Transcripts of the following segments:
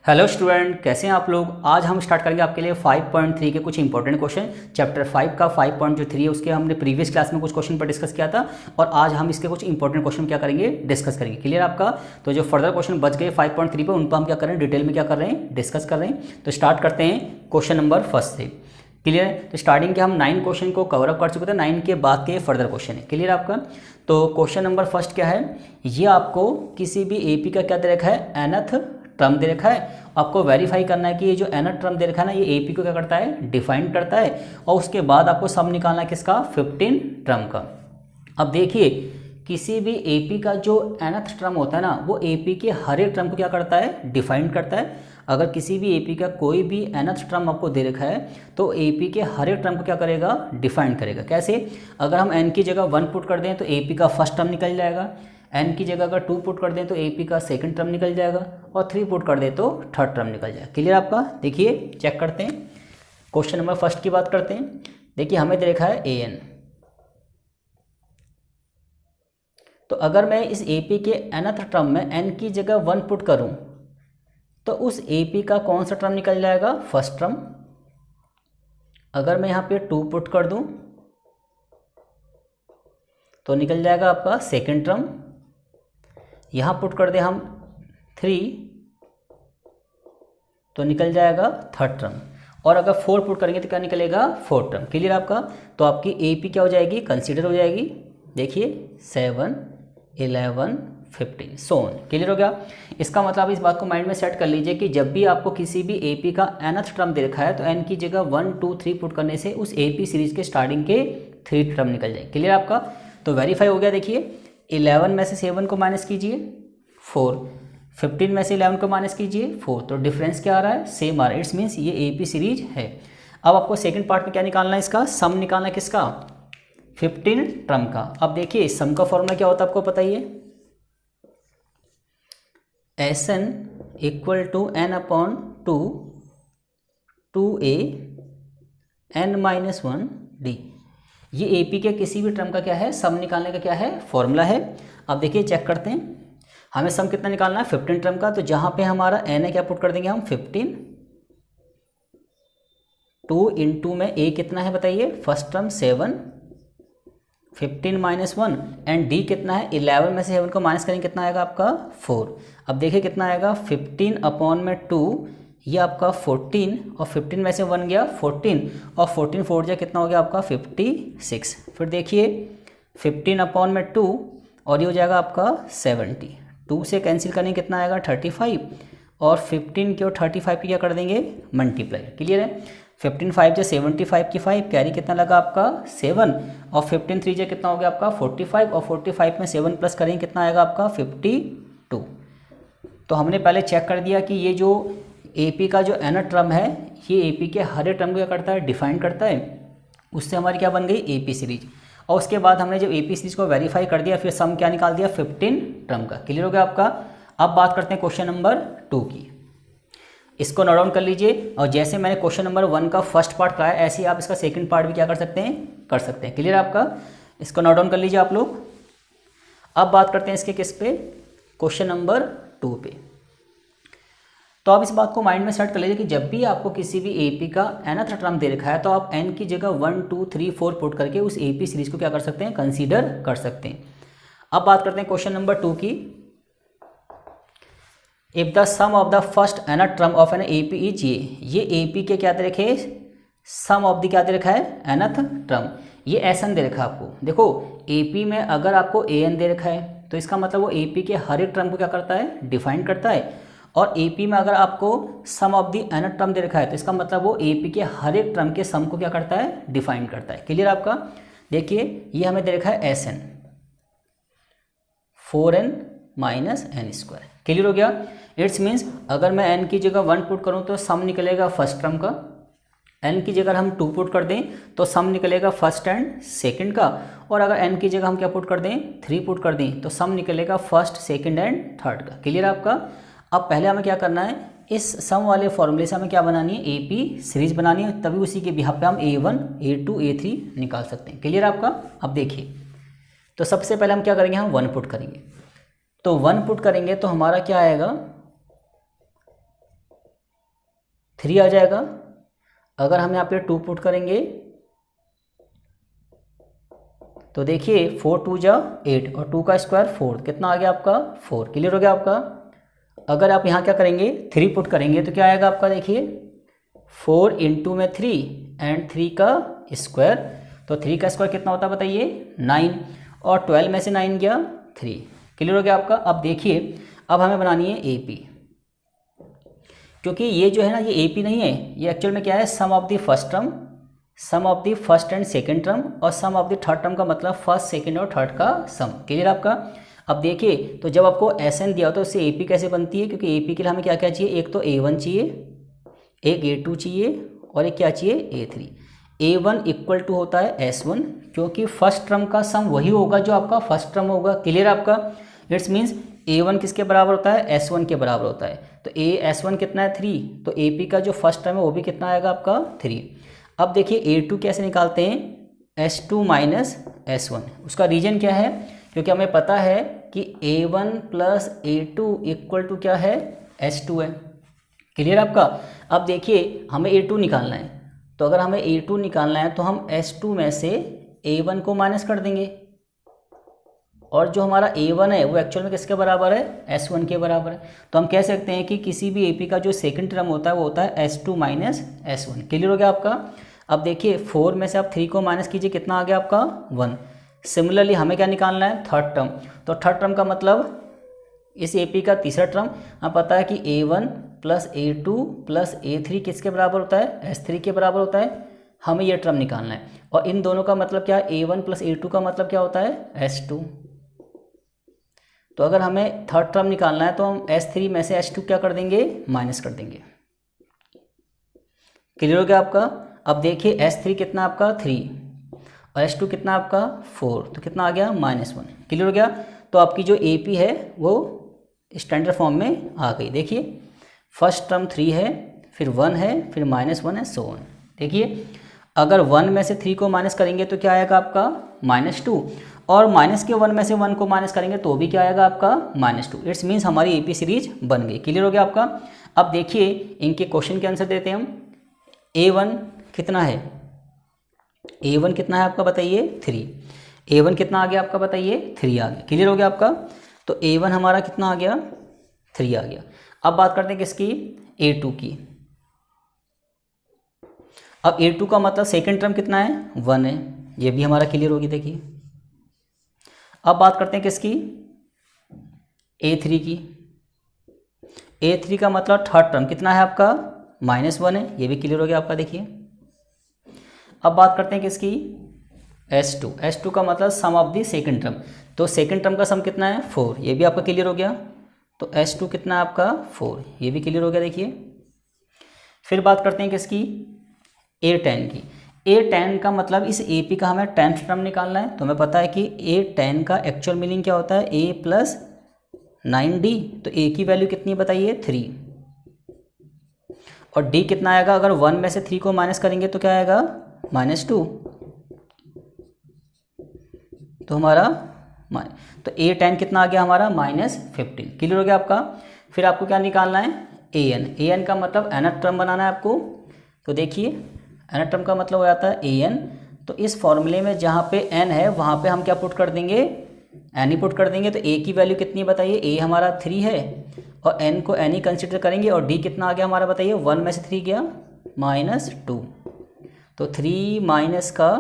Hello student, कैसे हैं आप लोग। आज हम स्टार्ट करेंगे आपके लिए 5.3 के कुछ इंपॉर्टेंट क्वेश्चन। चैप्टर 5 का 5.3 है, उसके हमने प्रीवियस क्लास में कुछ क्वेश्चन पर डिस्कस किया था और आज हम इसके कुछ इंपॉर्टेंट क्वेश्चन क्या करेंगे, डिस्कस करेंगे। क्लियर आपका। तो जो फर्दर क्वेश्चन बच गए 5.3 पे, उन पर हम क्या कर रहे हैं, डिटेल में क्या कर रहे हैं, डिस्कस कर रहे हैं। तो स्टार्ट करते हैं क्वेश्चन नंबर फर्स्ट से। क्लियर है। तो स्टार्टिंग के हम 9 क्वेश्चन को कवर अप कर चुके थे, 9 के बाद के फर्दर क्वेश्चन है। क्लियर आपका। तो क्वेश्चन नंबर फर्स्ट क्या है, ये आपको किसी भी एपी का क्या दे रखा है, nth टर्म दे रखा है। आपको वेरीफाई करना है कि ये जो nth टर्म दे रखा है ना, ये एपी को क्या करता है, डिफाइन करता है। और उसके बाद आपको सम निकालना है किसका, 15 टर्म का। अब देखिए, किसी भी एपी का जो nth टर्म होता है ना, वो एपी के हर एक टर्म को क्या करता है, डिफाइन करता है। अगर किसी भी एपी का कोई भी nth टर्म आपको दे रखा है तो एपी के हर एक टर्म को क्या करेगा, डिफाइन करेगा। कैसे, अगर हम n की जगह 1 पुट कर दें तो एपी का फर्स्ट टर्म निकल जाएगा। n की जगह अगर 2 पुट कर दें तो एपी का सेकंड टर्म निकल जाएगा और 3 पुट कर दें तो थर्ड टर्म निकल जाएगा। क्लियर आपका। देखिए चेक करते हैं, क्वेश्चन नंबर फर्स्ट की बात करते हैं। देखिए हमें दे रखा है an, तो अगर मैं इस एपी के nth टर्म में n की जगह 1 पुट करूं तो उस एपी का कौन सा टर्म निकल जाएगा, फर्स्ट टर्म। अगर मैं यहाँ पे 2 पुट कर दूं तो निकल जाएगा आपका सेकंड टर्म। यहाँ पुट कर दे हम 3 तो निकल जाएगा थर्ड टर्म। और अगर 4 पुट करेंगे तो क्या निकलेगा, फोर्थ टर्म। क्लियर आपका। तो आपकी एपी क्या हो जाएगी, कंसीडर हो जाएगी। देखिए 7, 11, 15 सोन। क्लियर हो गया। इसका मतलब आप इस बात को माइंड में सेट कर लीजिए कि जब भी आपको किसी भी एपी का nth टर्म दे रखा है तो n की जगह 1, 2, 3 पुट करने से उस एपी सीरीज के स्टार्टिंग के 3 टर्म निकल जाए। क्लियर आपका। तो वेरीफाई हो गया। देखिए 11 में से 7 को माइनस कीजिए 4, 15 में से 11 को माइनस कीजिए 4, तो डिफरेंस क्या आ रहा है, सेम आ रहा है। इट्स मीन्स ये एपी सीरीज है। अब आपको सेकंड पार्ट में क्या निकालना है, इसका सम निकालना है किसका, 15 टर्म का। अब देखिए सम का फॉर्मूला क्या होता है आपको पता ही है, Sn equal to n upon 2 2a n-1 d। ये एपी के किसी भी टर्म का क्या है, सम निकालने का क्या है, फॉर्मूला है। अब देखिए चेक करते हैं, हमें सम कितना निकालना है, 15 टर्म का। तो जहां पे हमारा n है क्या पुट कर देंगे हम 15, 2 इंटू में a कितना है बताइए, first term 7, 15 minus 1 and d कितना है, 11 में से 7 को माइनस करेंगे कितना आएगा आपका 4। अब देखिए कितना आएगा, 15 अपॉन में 2 ये आपका 14 और 15 में से 1 गया 14 और 14 4 जा कितना हो गया आपका 56। फिर देखिए 15 अपॉन में 2 और ये हो जाएगा आपका 70, 2 से कैंसिल करेंगे कितना आएगा 35 और 15 के और 35 की क्या कर देंगे मल्टीप्लाई। क्लियर है। 15 5 जो 75 की 5 कैरी कितना लगा आपका 7 और 15 3 जो कितना हो गया आपका 45 और 45 में 7 प्लस करेंगे कितना आएगा आपका 52। तो हमने पहले चेक कर दिया कि ये जो एपी का जो nth टर्म है, ये एपी के हर एक टर्म को क्या करता है, डिफाइन करता है। उससे हमारी क्या बन गई एपी सीरीज। और उसके बाद हमने जब एपी सीरीज को वेरीफाई कर दिया, फिर सम क्या निकाल दिया 15 टर्म का। क्लियर हो गया आपका। अब बात करते हैं क्वेश्चन नंबर 2 की। इसको नोट डाउन कर लीजिए, और जैसे मैंने क्वेश्चन नंबर 1 का फर्स्ट पार्ट कराया, ऐसे ही आप इसका सेकंड पार्ट भी क्या कर सकते हैं, कर सकते हैं। क्लियर आपका। इसको नोट डाउन कर लीजिए आप लोग। अब बात करते हैं इसके किस पे, क्वेश्चन नंबर 2 पे। तो आप इस बात को माइंड में सेट कर लीजिए कि जब भी आपको किसी भी एपी का nth टर्म दे रखा है तो आप n की जगह 1, 2, 3, 4 पुट करके उस एपी सीरीज को क्या कर सकते हैं, कंसीडर कर सकते हैं। अब बात करते हैं क्वेश्चन नंबर 2 की। If the sum of the first nth term of an AP is ये एपी के क्या दे रखे, सम ऑफ द क्या दे रखा है nth टर्म, ये Sn दे रखा है आपको। देखो एपी में अगर आपको an दे रखा है तो इसका मतलब वो एपी के हर एक टर्म को क्या करता है, डिफाइन करता है। और एपी में अगर आपको सम ऑफ द nth टर्म दे रखा है तो इसका मतलब वो एपी के हर एक टर्म के सम को क्या करता है, डिफाइन करता है। क्लियर आपका। देखिए ये हमें दे रखा है Sn 4n minus n square. Clear हो गया। इट्स मीन्स अगर मैं n की जगह 1 पुट करूं तो सम निकलेगा फर्स्ट टर्म का, n की जगह हम 2 पुट कर दें तो सम निकलेगा फर्स्ट एंड सेकंड का, और अगर n की जगह हम क्या पुट कर दें 3 पुट कर दें तो सम निकलेगा फर्स्ट, सेकंड एंड थर्ड का। क्लियर आपका। अब पहले हमें क्या करना है, इस सम वाले फॉर्मूले से हमें क्या बनानी है, एपी सीरीज बनानी है, तभी उसी के बिहाफ पे हम a1, a2, a3 निकाल सकते हैं। क्लियर आपका। अब देखिए, तो सबसे पहले हम क्या करेंगे, हम 1 पुट करेंगे। तो 1 पुट करेंगे तो हमारा क्या आएगा 3 आ जाएगा। अगर हम यहाँ पे 2 पुट करेंगे तो देखिए 4 2 जा 8 और 2 का स्क्वायर 4, कितना आ गया आपका 4। क्लियर हो गया आपका। अगर आप यहाँ क्या करेंगे 3 पुट करेंगे तो क्या आएगा आपका, देखिए 4 इंटू में 3 एंड 3 का स्क्वायर, तो 3 का स्क्वायर कितना होता है बताइए 9, और 12 में से 9 गया 3। क्लियर हो गया आपका। अब देखिए अब हमें बनानी है AP, क्योंकि ये जो है ना ये AP नहीं है, ये एक्चुअल में क्या है sum of the first term, sum of the first and second term, और sum of the third term का मतलब फर्स्ट सेकंड और थर्ड का सम। क्लियर आपका। अब देखिए तो जब आपको SN दिया हो तो उससे AP कैसे बनती है, क्योंकि AP के लिए हमें क्या क्या चाहिए, एक तो A1 चाहिए, एक A2 चाहिए और एक क्या चाहिए A3। A1 इक्वल टू होता है S1, क्योंकि फर्स्ट टर्म का सम वही होगा जो आपका फर्स्ट टर्म होगा। क्लियर आपका। इट्स मीन्स A1 किसके बराबर होता है, S1 के बराबर होता है। तो S1 कितना है 3, तो AP का जो फर्स्ट टर्म है वो भी कितना आएगा आपका 3। अब देखिए A2 कैसे निकालते हैं, S2 माइनस S1। उसका रीजन क्या है, क्योंकि हमें पता है कि A1 plus A2 equal to क्या है S2 है। क्लियर आपका। अब देखिए हमें A2 निकालना है, तो अगर हमें A2 निकालना है तो हम S2 में से A1 को माइनस कर देंगे, और जो हमारा A1 है वो एक्चुअल में किसके बराबर है, S1 के बराबर है। तो हम कह सकते हैं कि किसी भी AP का जो सेकंड टर्म होता है वो होता है S2 माइनस S1। क्लियर हो गया आपका। अब देखिए 4 में से आप 3 को माइनस कीजिए, कितना आ गया आपका 1। सिमिलरली हमें क्या निकालना है, थर्ड टर्म। तो थर्ड टर्म का मतलब इस AP का तीसरा टर्म, हमें पता है कि A1 plus A2 plus A3 किसके बराबर होता है, S3 के बराबर होता है। हमें यह टर्म निकालना है, और इन दोनों का मतलब क्या है, A1 प्लस A2 का मतलब क्या होता है S2। तो अगर हमें थर्ड टर्म निकालना है तो हम S3 में से S2 क्या कर देंगे, माइनस कर देंगे। क्लियर हो गया आपका। अब देखिए S3 कितना आपका 3 और S2 कितना आपका 4, तो कितना आ गया -1। क्लियर हो गया। तो आपकी जो AP है वो स्टैंडर्ड फॉर्म में आ गई। देखिए फर्स्ट टर्म 3 है, फिर 1 है, फिर -1 है, सो ऑन। देखिए अगर 1 में से 3 को माइनस करेंगे तो क्या आएगा आपका -2, और माइनस के 1 में से 1 को माइनस करेंगे तो भी क्या आएगा आपका -2। इट्स मीन्स हमारी AP सीरीज बन गई। क्लियर हो गया आपका। अब देखिए इनके क्वेश्चन के आंसर देते हैं हम। A1 कितना है, A1 कितना है आपका बताइए 3। A1 कितना आ गया आपका बताइए 3 आ गया। क्लियर हो गया आपका। तो A1 हमारा कितना आ गया 3 आ गया। अब बात करते हैं किसकी, A2 की। अब A2 का मतलब सेकंड टर्म कितना है 1 है, ये भी हमारा क्लियर होगी। देखिए अब बात करते हैं किसकी, A3 की। A3 का मतलब थर्ड टर्म कितना है आपका -1 है, ये भी क्लियर हो गया आपका। देखिए अब बात करते हैं किसकी, S2। S2 का मतलब सम ऑफ दी सेकंड टर्म, तो सेकंड टर्म का सम कितना है 4, ये भी आपका क्लियर हो गया। तो S2 कितना है आपका 4, ये भी क्लियर हो गया। देखिए फिर बात करते हैं किसकी, A10 की। A10 का मतलब इस AP का हमें 10th टर्म निकालना है। तो हमें पता है कि A10 का एक्चुअल मीनिंग क्या होता है, A प्लस 9D। तो A की वैल्यू कितनी बताइए 3, और D कितना आएगा, अगर 1 में से 3 को माइनस करेंगे तो क्या आएगा -2। तो हमारा तो A10 कितना आ गया हमारा -15। क्लियर हो गया आपका। फिर आपको क्या निकालना है, AN। AN का मतलब nth टर्म बनाना है आपको। तो देखिए nth टर्म का मतलब हो जाता है AN। तो इस फॉर्मूले में जहाँ पे n है वहाँ पे हम क्या पुट कर देंगे, n ही पुट कर देंगे। तो A की वैल्यू कितनी बताइए, A हमारा 3 है और n को n ही कंसिडर करेंगे, और D कितना आ गया हमारा बताइए, 1 में से 3 गया -2। तो 3 माइनस का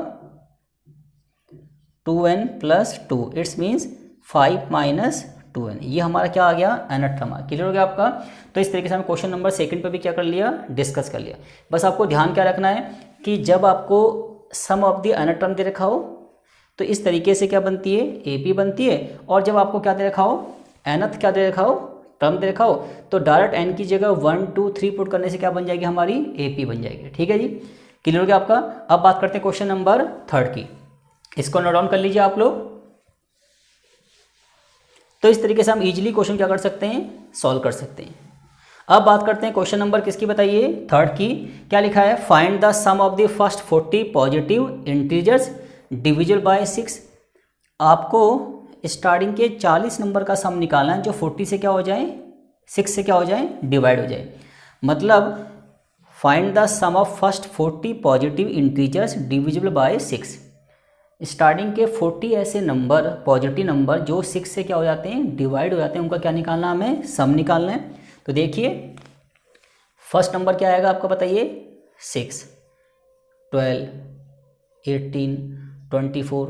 2n plus 2, it's means 5 minus 2n। ये हमारा क्या आ गया, nth टर्म। क्लियर हो गया आपका। तो इस तरीके से हम क्वेश्चन नंबर 2 पे भी क्या कर लिया, डिस्कस कर लिया। बस आपको ध्यान क्या रखना है कि जब आपको सम ऑफ द nth टर्म दे रखा हो तो इस तरीके से क्या बनती है, AP बनती है। और जब आपको क्या दे रखा हो, nth क्या दे रखा हो, टर्म दे रखा हो, तो डायरेक्ट n की जगह 1 2 3 पुट करने से क्या बन जाएगी, हमारी AP बन जाएगी। ठीक है जी, क्लियर हो गया आपका। अब बात करते हैं क्वेश्चन नंबर 3 की। इसको नोट डाउन कर लीजिए आप लोग। तो इस तरीके से हम इजीली क्वेश्चन क्या कर सकते हैं, सॉल्व कर सकते हैं। अब बात करते हैं क्वेश्चन नंबर किसकी बताइए, 3 की। क्या लिखा है, find the sum of the first 40 positive integers divisible by 6। आपको स्टार्टिंग के 40 नंबर का सम निकालना है जो 40 से क्या हो जाए, 6 से क्या हो जाए, डिवाइड हो जाए। मतलब find the sum of first 40 positive integers divisible by 6। Starting के 40 ऐसे नंबर पॉजिटिव नंबर जो 6 से क्या हो जाते हैं, डिवाइड हो जाते हैं, उनका क्या निकालना, हमें सम निकालना है। तो देखिए फर्स्ट नंबर क्या आएगा आपका बताइए, 6, 12, 18, 24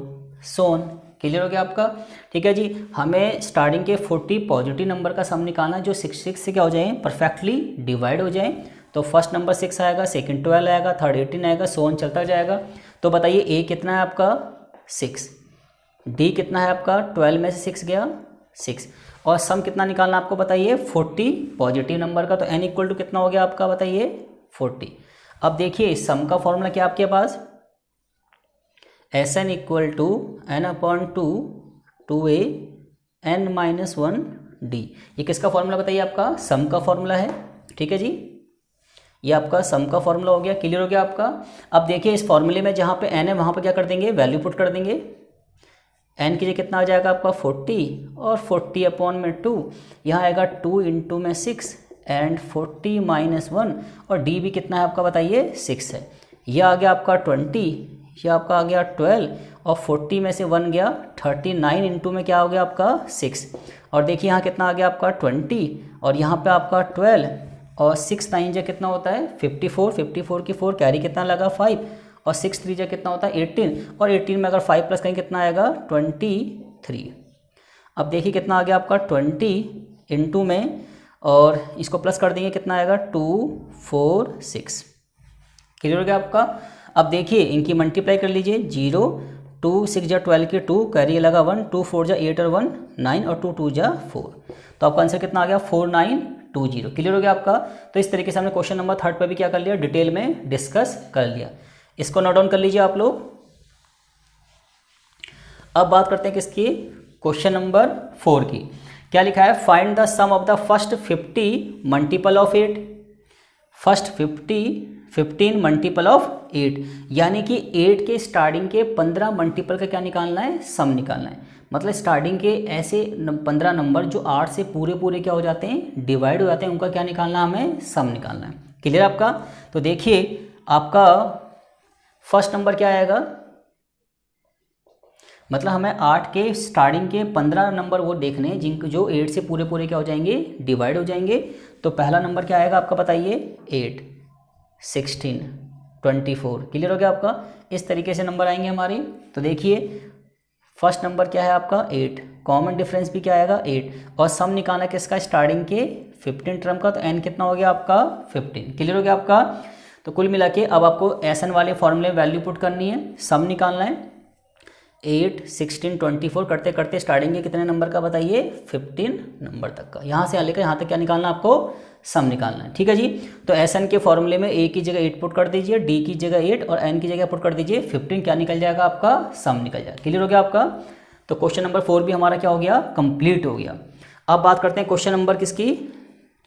सोन। क्लियर हो गया आपका। ठीक है जी, हमें स्टार्टिंग के 40 पॉजिटिव नंबर का सम निकालना जो 6 से क्या हो जाए, परफेक्टली डिवाइड हो जाए। तो फर्स्ट नंबर 6 आएगा, सेकंड 12 आएगा, थर्ड 18 आएगा, सोन चलता जाएगा। तो बताइए ए कितना है आपका 6, डी कितना है आपका 12 में से 6 गया 6, और सम कितना निकालना आपको बताइए 40 पॉजिटिव नंबर का। तो n इक्वल टू कितना हो गया आपका बताइए 40। अब देखिए सम का फॉर्मूला क्या आपके पास, Sn equal to n/2 2a n-1 d। ये किसका फॉर्मूला बताइए, आपका सम का फॉर्मूला है। ठीक है जी, ये आपका सम का फॉर्मूला हो गया। क्लियर हो गया आपका। अब देखिए इस फॉर्मूले में जहाँ पे n है वहाँ पे क्या कर देंगे, वैल्यू पुट कर देंगे। n की जगह कितना आ जाएगा आपका 40, और 40/2 यहाँ आएगा 2 इंटू में 6 एंड 40 - 1, और d भी कितना है आपका बताइए 6 है। यह आ गया आपका 20, यह आपका आ गया 12, और 40 में से 1 गया 39 इंटू में क्या हो गया आपका 6, और देखिए यहाँ कितना आ गया आपका 20, और यहाँ पे आपका 12, और 6 9 जा कितना होता है 54, 54 की 4 कैरी कितना लगा 5, और 6 3 जा कितना होता है 18, और 18 में अगर 5 प्लस करेंगे कितना आएगा 23। अब देखिए कितना आ गया आपका 20 इंटू में, और इसको प्लस कर देंगे कितना आएगा 246। क्लियर हो गया आपका। अब देखिए इनकी मल्टीप्लाई कर लीजिए, 0 2 6 जा 12 की 2 कैरी लगा 1, 2 4 जा 8 और 1 9, और 2 2 जा 4। तो आपका आंसर कितना आ गया 4920। क्लियर हो गया आपका। तो इस तरीके से हमने क्वेश्चन नंबर 3 पर भी क्या कर लिया, डिटेल में डिस्कस कर लिया। इसको नोट डाउन कर लीजिए आप लोग। अब बात करते हैं किसकी, क्वेश्चन नंबर 4 की। क्या लिखा है, find the sum of the first 50 multiple of 8। First 15 multiple of 8, यानी कि 8 के स्टार्टिंग के 15 मल्टीपल का क्या निकालना है, सम निकालना है। मतलब स्टार्टिंग के ऐसे 15 नंबर जो 8 से पूरे क्या हो जाते हैं, डिवाइड हो जाते हैं, उनका क्या निकालना, हमें सम निकालना है। क्लियर आपका। तो देखिए आपका फर्स्ट नंबर क्या आएगा, मतलब हमें 8 के स्टार्टिंग के 15 नंबर वो देखने हैं जिनको जो 8 से पूरे क्या हो जाएंगे, डिवाइड हो जाएंगे। तो पहला नंबर क्या आएगा आपका बताइए 8, 16, 24। क्लियर हो गया आपका। इस तरीके से नंबर आएंगे हमारे। तो देखिए फर्स्ट नंबर क्या है आपका 8, कॉमन डिफरेंस भी क्या आएगा 8, और सम निकालना किसका, स्टार्टिंग के 15 टर्म का। तो n कितना हो गया आपका 15। क्लियर हो गया आपका। तो कुल मिला के अब आपको Sn वाले फॉर्मूले में वैल्यू पुट करनी है, सम निकालना है। 8, 16, 24 करते करते स्टार्टिंग के कितने नंबर का बताइए 15 नंबर तक का। यहाँ से लेकर यहाँ तक क्या निकालना आपको, सम निकालना है। ठीक है जी। तो Sn के फॉर्मूले में a की जगह 8 पुट कर दीजिए, d की जगह 8, और n की जगह पुट कर दीजिए 15। क्या निकल जाएगा आपका, सम निकल जाएगा। क्लियर हो गया आपका। तो क्वेश्चन नंबर 4 भी हमारा क्या हो गया, कंप्लीट हो गया। अब बात करते हैं क्वेश्चन नंबर किसकी,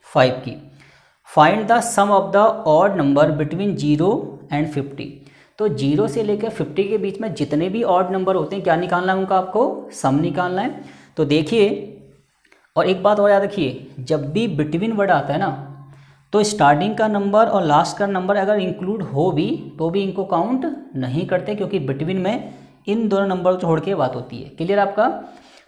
5 की। Find the sum of the odd number between 0 and 50। तो 0 से लेकर 50 के बीच में जितने भी ऑड नंबर होते हैं क्या निकालना है, उनका आपको सम निकालना है। तो देखिए, और एक बात और याद रखिए, जब भी बिटवीन वर्ड आता है ना, तो स्टार्टिंग का नंबर और लास्ट का नंबर अगर इंक्लूड हो भी तो भी इनको काउंट नहीं करते, क्योंकि बिटवीन में इन दोनों नंबर को छोड़ के बात होती है। क्लियर आपका।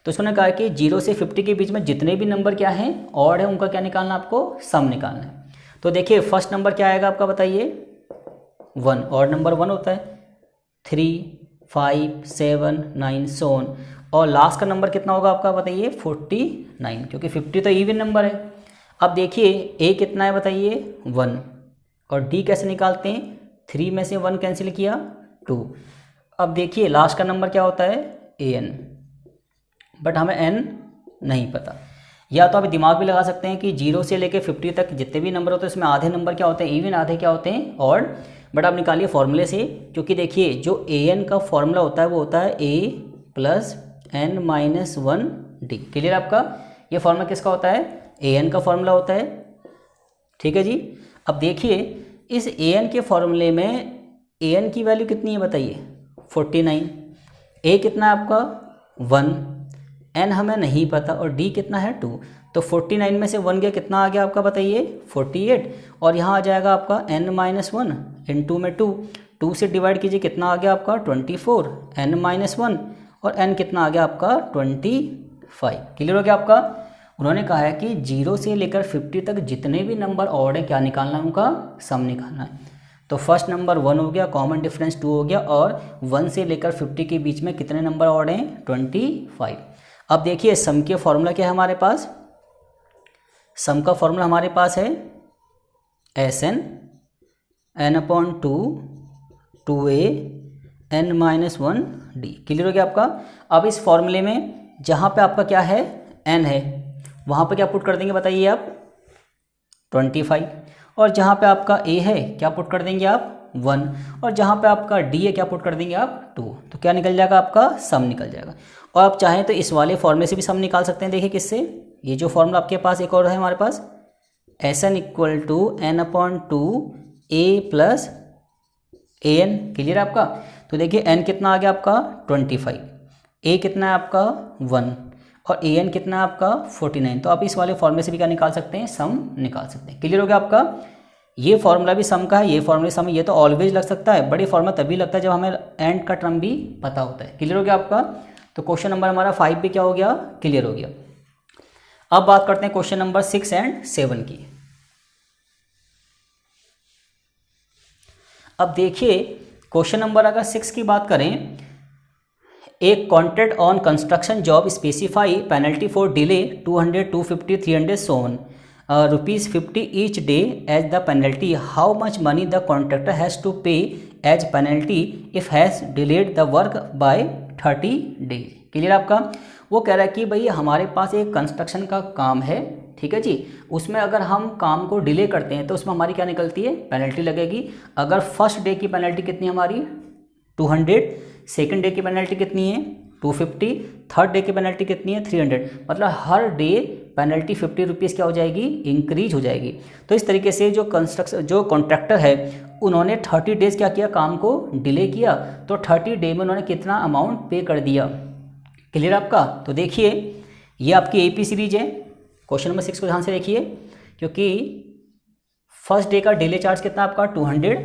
तो इसने कहा कि 0 से 50 के बीच में जितने भी नंबर क्या हैं, ऑड है, उनका क्या निकालना, आपको सम निकालना है। तो देखिए फर्स्ट नंबर क्या आएगा आपका बताइए 1, ऑड नंबर 1 होता है, 3, 5, 7, 9 सोन, और लास्ट का नंबर कितना होगा आपका बताइए 49, क्योंकि 50 तो इवन नंबर है। अब देखिए ए कितना है बताइए 1, और डी कैसे निकालते हैं, 3 में से 1 कैंसिल किया 2। अब देखिए लास्ट का नंबर क्या होता है an, बट हमें n नहीं पता। या तो आप दिमाग भी लगा सकते हैं कि 0 से लेकर 50 तक जितने भी नंबर होते हैं उसमें आधे नंबर क्या होते हैं इवन, आधे क्या होते हैं ऑड। बट आप निकालिए फॉर्मूले से, क्योंकि देखिए जो an का फॉर्मूला होता है वो होता है a + n - 1d। क्लियर आपका। ये फॉर्मूला किसका होता है, an का फॉर्मूला होता है। ठीक है जी। अब देखिए इस an के फॉर्मूले में an की वैल्यू कितनी है बताइए 49, a कितना है आपका 1, n हमें नहीं पता और d कितना है 2, तो 49 में से 1 गया, कितना आ गया आपका बताइए 48, और यहाँ आ जाएगा आपका n माइनस 1 इंटू में 2 से डिवाइड कीजिए, कितना आ गया आपका 24, n माइनस 1 और n कितना आ गया आपका 25। क्लियर हो गया आपका। उन्होंने कहा है कि 0 से लेकर 50 तक जितने भी नंबर ऑड है क्या निकालना है, उनका सम निकालना है। तो फर्स्ट नंबर 1 हो गया, कॉमन डिफरेंस 2 हो गया, और 1 से लेकर 50 के बीच में कितने नंबर ऑड हैं 25। अब देखिए सम के फॉर्मूला क्या है हमारे पास, सम का फॉर्मूला हमारे पास है Sn n/2 2a n minus 1 d। Clear हो गया आपका। अब इस फॉर्मूले में जहाँ पे आपका क्या है n है वहाँ पे क्या पुट कर देंगे बताइए आप 25, और जहाँ पे आपका a है क्या पुट कर देंगे आप 1, और जहाँ पे आपका d है क्या पुट कर देंगे आप 2। तो क्या निकल जाएगा आपका सम निकल जाएगा। और आप चाहें तो इस वाले फॉर्मूले से भी सम निकाल सकते हैं। देखिए किससे, ये जो फॉर्मूला आपके पास एक और है हमारे पास Sn equal to n/2 a plus an। Clear है आपका। तो देखिए n कितना आ गया आपका 25, a कितना है आपका 1 और an कितना है आपका 49। तो आप इस वाले फॉर्मूले से भी क्या निकाल सकते हैं, सम निकाल सकते हैं। क्लियर हो गया आपका। ये फॉर्मूला भी सम का है, ये फॉर्मूला सम, ये तो ऑलवेज लग सकता है, बड़ी फॉर्मूला तभी लगता है जब हमें एंड का टर्म भी पता होता है। क्लियर हो गया आपका। तो क्वेश्चन नंबर हमारा 5 भी क्या हो गया, क्लियर हो गया। अब बात करते हैं क्वेश्चन नंबर 6 एंड 7 की। अब देखिए क्वेश्चन नंबर अगर 6 की बात करें, एक contract on construction job specify penalty for delay 200, 250, 300 so on, ₹50 each day as the penalty. How much money the contractor has to pay as penalty if has delayed the work by 30 days? Clear आपका। वो कह रहा है कि भाई हमारे पास एक construction का काम है, ठीक है जी, उसमें अगर हम काम को डिले करते हैं तो उसमें हमारी क्या निकलती है, पेनल्टी लगेगी। अगर फर्स्ट डे की पेनल्टी कितनी है हमारी 200, सेकंड डे की पेनल्टी कितनी है 250, थर्ड डे की पेनल्टी कितनी है 300, मतलब हर डे पेनल्टी 50 रुपीज़ क्या हो जाएगी, इंक्रीज हो जाएगी। तो इस तरीके से जो कॉन्ट्रैक्टर है उन्होंने 30 डेज़ क्या किया, काम को डिले किया, तो 30 डे में उन्होंने कितना अमाउंट पे कर दिया। क्लियर आपका। तो देखिए ये आपकी AP सीरीज है। क्वेश्चन नंबर 6 को ध्यान से देखिए, क्योंकि फर्स्ट डे का डिले चार्ज कितना आपका 200,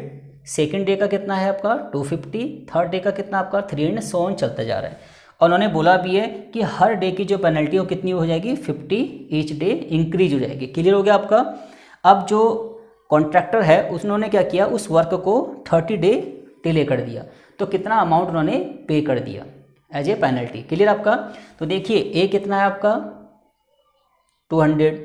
सेकंड डे का कितना है आपका 250, थर्ड डे का कितना आपका 300 so on चलता जा रहा है। और उन्होंने बोला भी है कि हर डे की जो पेनल्टी हो कितनी हो जाएगी 50 ईच डे इंक्रीज हो जाएगी। क्लियर हो गया आपका। अब जो कॉन्ट्रैक्टर है उन्होंने क्या किया, उस वर्क को 30 डे डिले कर दिया, तो कितना अमाउंट उन्होंने पे कर दिया एज ए पेनल्टी। क्लियर आपका। तो देखिए ए कितना है आपका 200,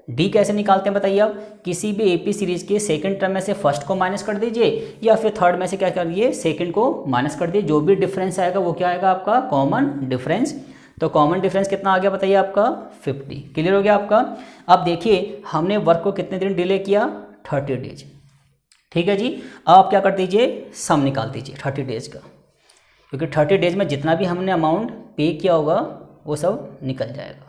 डी कैसे निकालते हैं बताइए आप, किसी भी AP सीरीज के सेकंड टर्म में से फर्स्ट को माइनस कर दीजिए या फिर थर्ड में से क्या करिए सेकंड को माइनस कर दीजिए, जो भी डिफरेंस आएगा वो क्या आएगा आपका कॉमन डिफरेंस। तो कॉमन डिफरेंस कितना आ गया बताइए आपका 50। क्लियर हो गया आपका। अब देखिए हमने वर्क को कितने दिन डिले किया 30 डेज, ठीक है जी। अब आप क्या कर दीजिए सम निकाल दीजिए 30 डेज का, क्योंकि 30 डेज में जितना भी हमने अमाउंट पे किया होगा वो सब निकल जाएगा।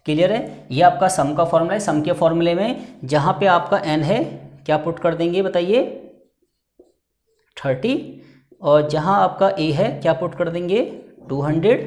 क्लियर है। ये आपका सम का फॉर्मूला है। सम के फॉर्मूले में जहाँ पे आपका n है क्या पुट कर देंगे बताइए 30, और जहाँ आपका a है क्या पुट कर देंगे 200,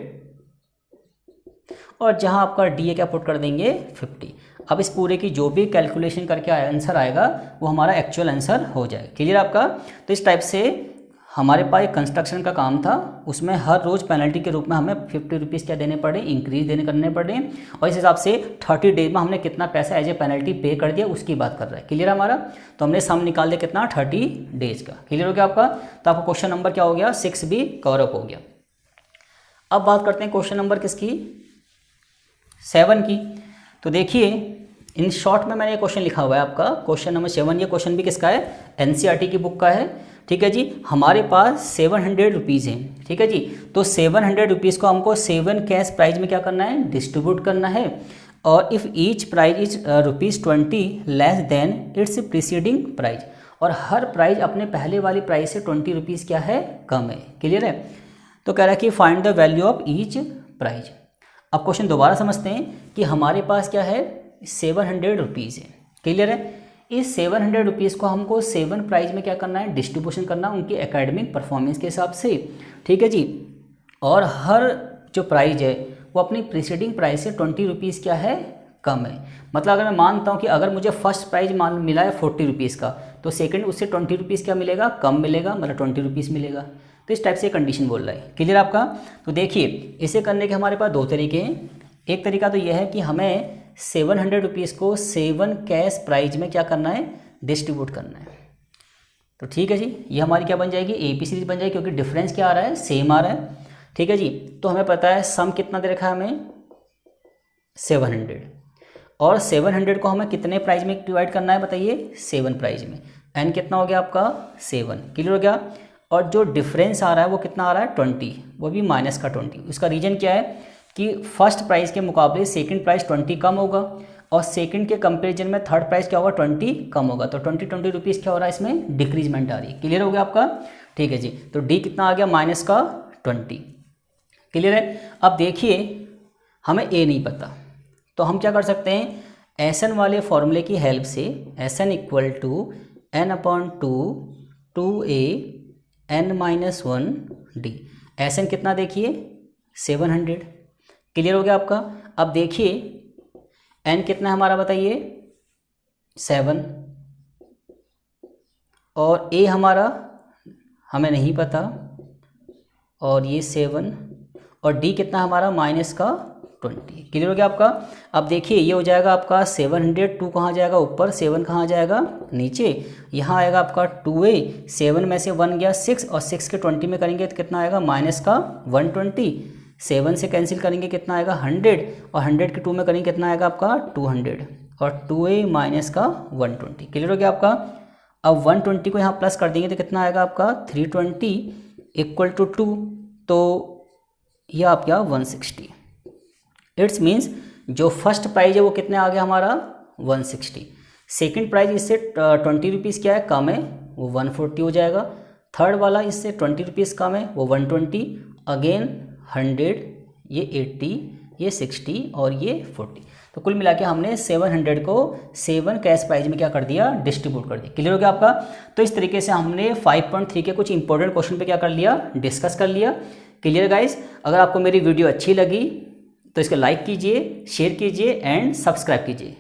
और जहाँ आपका d है क्या पुट कर देंगे 50। अब इस पूरे की जो भी कैलकुलेशन करके आंसर आएगा वो हमारा एक्चुअल आंसर हो जाएगा। क्लियर आपका। तो इस टाइप से हमारे पास एक कंस्ट्रक्शन का काम था, उसमें हर रोज़ पेनल्टी के रूप में हमें 50 रुपीज़ क्या देने पड़े, इंक्रीज करने पड़े, और इस हिसाब से 30 डेज में हमने कितना पैसा एज ए पेनल्टी पे कर दिया उसकी बात कर रहा है। क्लियर हमारा। तो हमने सम निकाल दिया कितना 30 डेज का। क्लियर हो गया आपका। तो आपका क्वेश्चन नंबर क्या हो गया 6 भी कवर अप हो गया। अब बात करते हैं क्वेश्चन नंबर किसकी 7 की। तो देखिए इन शॉर्ट में मैंने ये क्वेश्चन लिखा हुआ है आपका क्वेश्चन नंबर 7। ये क्वेश्चन भी किसका है, NCERT की बुक का है, ठीक है जी। हमारे पास 700 रुपीज़ हैं, ठीक है जी। तो 700 रुपीज़ को हमको 7 कैश प्राइज में क्या करना है, डिस्ट्रीब्यूट करना है। और if each prize is ₹20 less than its preceding prize, और हर प्राइज अपने पहले वाली प्राइस से 20 रुपीज़ क्या है कम है। क्लियर है। तो कह रहा है कि find the value of each prize. अब क्वेश्चन दोबारा समझते हैं कि हमारे पास क्या है 700 रुपीज़ है। क्लियर है। इस 700 रुपीज़ को हमको 7 प्राइज में क्या करना है, डिस्ट्रीब्यूशन करना उनकी एकेडमिक परफॉर्मेंस के हिसाब से, ठीक है जी। और हर जो प्राइज है वो अपनी प्रीसीडिंग प्राइस से 20 रुपीज़ क्या है, कम है। मतलब अगर मैं मानता हूँ कि अगर मुझे फर्स्ट प्राइज मान मिला है 40 रुपीज़ का, तो सेकंड उससे 20 रुपीज़ क्या मिलेगा, कम मिलेगा, मतलब 20 रुपीज़ मिलेगा। तो इस टाइप से कंडीशन बोल रहा है। क्लियर आपका। तो देखिए इसे करने के हमारे पास दो तरीके हैं। एक तरीका तो यह है कि हमें 700 रुपीज़ को 7 कैश प्राइज में क्या करना है, डिस्ट्रीब्यूट करना है। तो ठीक है जी, ये हमारी क्या बन जाएगी, AP सीरीज बन जाएगी, क्योंकि डिफरेंस क्या आ रहा है, सेम आ रहा है। ठीक है जी। तो हमें पता है सम कितना दे रखा है हमें, 700, और 700 को हमें कितने प्राइज में डिवाइड करना है बताइए, 7 प्राइज में। एन कितना हो गया आपका, 7। क्लियर हो गया। और जो डिफरेंस आ रहा है वो कितना आ रहा है, 20, वो भी माइनस का 20। उसका रीज़न क्या है कि फर्स्ट प्राइस के मुकाबले सेकंड प्राइस 20 कम होगा, और सेकंड के कंपैरिजन में थर्ड प्राइस क्या होगा, 20 कम होगा। तो 20 रुपीज़ क्या हो रहा है, इसमें डिक्रीजमेंट आ रही है। क्लियर हो गया आपका। ठीक है जी। तो डी कितना आ गया, माइनस का 20। क्लियर है। अब देखिए हमें ए नहीं पता, तो हम क्या कर सकते हैं, एसएन वाले फॉर्मूले की हेल्प से S n equal to n/2 2a n-1 d। S n कितना देखिए, 700। क्लियर हो गया आपका। अब देखिए n कितना है हमारा बताइए, 7, और a हमारा हमें नहीं पता, और ये 7, और d कितना हमारा, माइनस का 20। क्लियर हो गया आपका। अब देखिए ये हो जाएगा आपका 700, 2 कहाँ जाएगा ऊपर, 7 कहाँ जाएगा नीचे, यहाँ आएगा आपका 2a, 7 में से 1 गया 6, और 6 के 20 में करेंगे तो कितना आएगा, माइनस का 120। 7 से कैंसिल करेंगे कितना आएगा, 100, और 100 के 2 में करेंगे कितना आएगा आपका 200, और 2a माइनस का 120। क्लियर हो गया आपका। अब 120 को यहाँ प्लस कर देंगे तो कितना आएगा आपका 320 इक्वल टू 2, तो यह आप क्या 160। इट्स मीन्स जो फर्स्ट प्राइज है वो कितने आ गया हमारा 160, सेकंड प्राइज इससे 20 रुपीज़ क्या है कम है, वो 140 हो जाएगा, थर्ड वाला इससे 20 रुपीज़ कम है, वो 120, अगेन 100, ये 80, ये 60, और ये 40। तो कुल मिला के हमने 700 को 7 कैश प्राइज में क्या कर दिया, डिस्ट्रीब्यूट कर दिया। क्लियर हो गया आपका। तो इस तरीके से हमने 5.3 के कुछ इंपॉर्टेंट क्वेश्चन पे क्या कर लिया, डिस्कस कर लिया। Clear guys. अगर आपको मेरी वीडियो अच्छी लगी तो इसको लाइक कीजिए, शेयर कीजिए एंड सब्सक्राइब कीजिए।